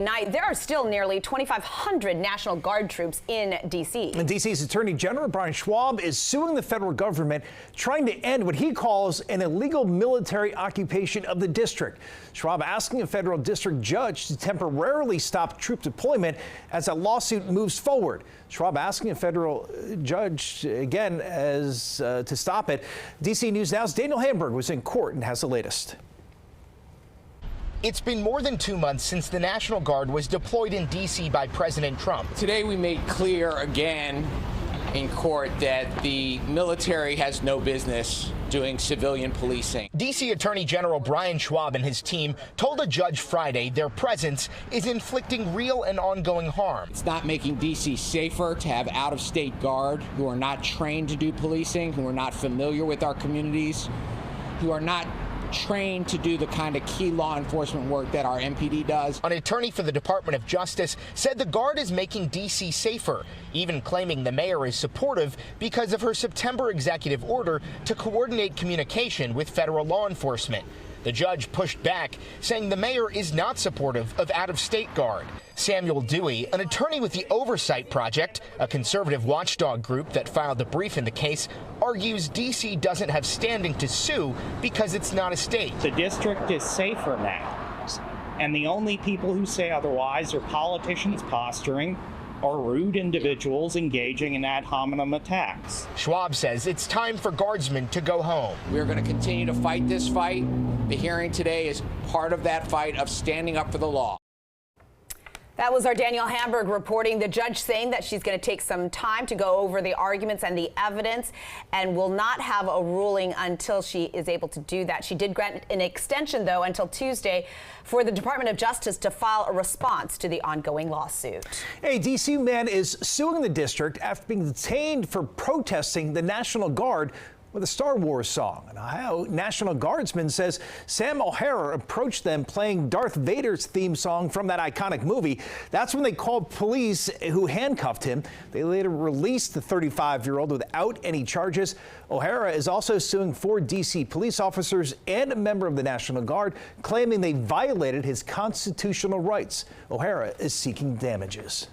Night, there are still nearly 2,500 National Guard troops in D.C. And D.C.'s Attorney General Brian Schwalb is suing the federal government, trying to end what he calls an illegal military occupation of the district. Schwalb asking a federal district judge to temporarily stop troop deployment as a lawsuit moves forward. Schwalb asking a federal judge again to stop it. D.C. News Now's Daniel Hamburg was in court and has the latest. It's been more than 2 months since the National Guard was deployed in D.C. by President Trump. Today we made clear again in court that the military has no business doing civilian policing. D.C. Attorney General Brian Schwalb and his team told a judge Friday their presence is inflicting real and ongoing harm. It's not making D.C. safer to have out-of-state guard who are not trained to do policing, who are not familiar with our communities, who are not trained to do the kind of key law enforcement work that our MPD does. An attorney for the Department of Justice said the Guard is making D.C. safer, even claiming the mayor is supportive because of her September executive order to coordinate communication with federal law enforcement. The judge pushed back, saying the mayor is not supportive of out-of-state Guard. Samuel Dewey, an attorney with the Oversight Project, a conservative watchdog group that filed a brief in the case, argues D.C. doesn't have standing to sue because it's not a state. The district is safer now, and the only people who say otherwise are politicians posturing or rude individuals engaging in ad hominem attacks. Schwalb says it's time for guardsmen to go home. We're going to continue to fight this fight. The hearing today is part of that fight of standing up for the law. That was our Daniel Hamburg reporting. The judge saying that she's going to take some time to go over the arguments and the evidence and will not have a ruling until she is able to do that. She did grant an extension, though, until Tuesday for the Department of Justice to file a response to the ongoing lawsuit. A D.C. man is suing the district after being detained for protesting the National Guard with a Star Wars song. An Ohio National Guardsman says Sam O'Hara approached them playing Darth Vader's theme song from that iconic movie. That's when they called police, who handcuffed him. They later released the 35-year-old without any charges. O'Hara is also suing 4 D.C. police officers and a member of the National Guard, claiming they violated his constitutional rights. O'Hara is seeking damages.